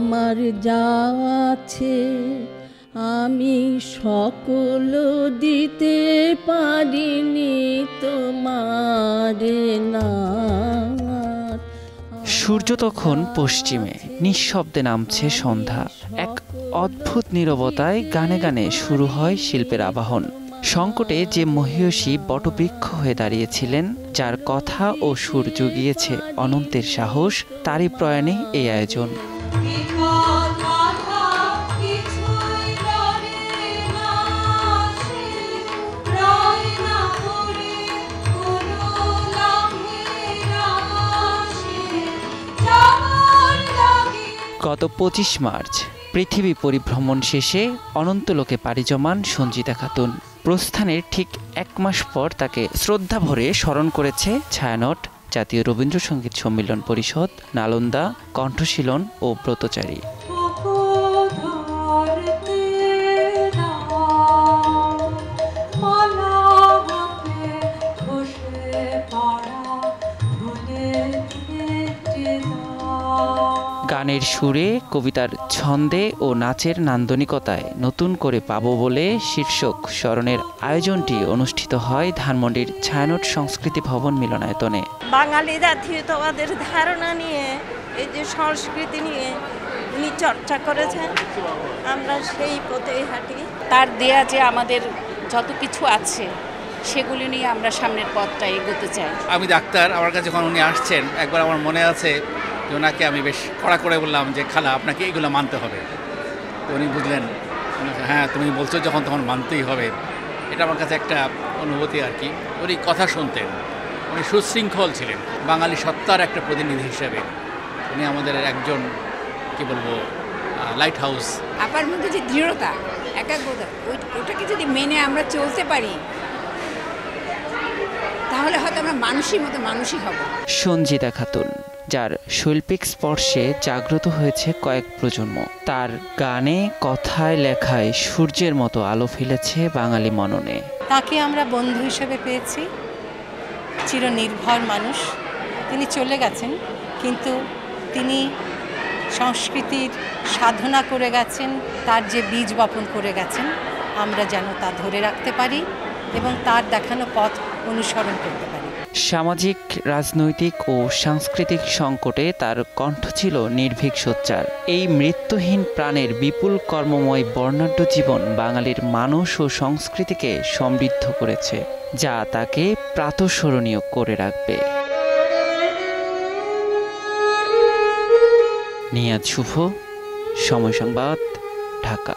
আমার যা আছে আমি সকল দিতে পারিনি তোমারে নাথ। সূর্য তখন পশ্চিমে নিঃশব্দে নামছে সন্ধ্যা। এক অদ্ভুত নীরবতায় গানে গানে শুরু হয় শিল্পের আবাহন। সংকটে যে মহীয়সী বটবৃক্ষ হয়ে দাঁড়িয়েছিলেন, যার কথা ও সুর জুগিয়েছে অনন্তের সাহস, তারই প্রয়াণে এই আয়োজন। গত ২৫ মার্চ পৃথিবী পরিভ্রমণ শেষে অনন্তলোকে পাড়ি জমান সঞ্জিতা খাতুন। প্রস্থানের ঠিক ১ মাস পর তাকে শ্রদ্ধা ভরে স্মরণ করেছে ছায়ানট, জাতীয় রবীন্দ্রসঙ্গীত সম্মিলন পরিষদ, নালন্দা, কণ্ঠশীলন ও ব্রতচারী। গানের সুরে, কবিতার ছন্দে ও নাচের নান্দনিকতায় নতুন করে পাবো বলে শীর্ষক স্মরণের আয়োজনটি অনুষ্ঠিত হয় ধানমন্ডির ছায়ানট সংস্কৃতি ভবন মিলনায়তনে। বাঙালি জাতীয়তাবাদের ধারণা নিয়ে, এই যে সংস্কৃতি নিয়ে উনি চর্চা করেছেন, আমরা সেই পথেই হাঁটি। তার দেয়া যে আমাদের যত কিছু আছে সেগুলি নিয়ে আমরা সামনের পথটা এগোতে চাই। আমি ডাক্তার, আমার কাছে যখন উনি আসছেন একবার আমার মনে আছে যে ওনাকে আমি বেশ কড়া করে বললাম যে খালা আপনাকে এইগুলো মানতে হবে। তো উনি বুঝলেন, হ্যাঁ তুমি বলছো যখন তখন মানতেই হবে। এটা আমার কাছে একটা অনুভূতি আর কি। উনি কথা শুনতেন, উনি সুশৃঙ্খল ছিলেন, বাঙালি সত্তার একটা প্রতিনিধি হিসেবে উনি আমাদের একজন কি বলবো লাইট হাউস। আপনার মধ্যে যে দৃঢ়তা, একাগ্রতা, ওটাকে যদি মেনে আমরা চলতে পারি তাহলে হয়তো আমরা মানুষের মতো মানুষই হব। সঞ্জিতা খাতুন, যার শৈল্পিক স্পর্শে জাগ্রত হয়েছে কয়েক প্রজন্ম, তার গানে, কথায়, লেখায় সূর্যের মতো আলো ফেলেছে বাঙালি মননে। তাকে আমরা বন্ধু হিসেবে পেয়েছি, চিরনির্ভর মানুষ। তিনি চলে গেছেন, কিন্তু তিনি সংস্কৃতির সাধনা করে গেছেন। তার যে বীজ বপন করে গেছেন, আমরা যেন তা ধরে রাখতে পারি এবং তার দেখানো পথ অনুসরণ করতে পারি। সামাজিক, রাজনৈতিক ও সাংস্কৃতিক সংকটে তার কণ্ঠ ছিল নির্ভীক সোচ্চার। এই মৃত্যুহীন প্রাণের বিপুল কর্মময় বর্ণাঢ্য জীবন বাঙালির মানুষ ও সংস্কৃতিকে সমৃদ্ধ করেছে, যা তাকে প্রাতঃস্মরণীয় করে রাখবে। নিয়াজ শুভ, সময় সংবাদ, ঢাকা।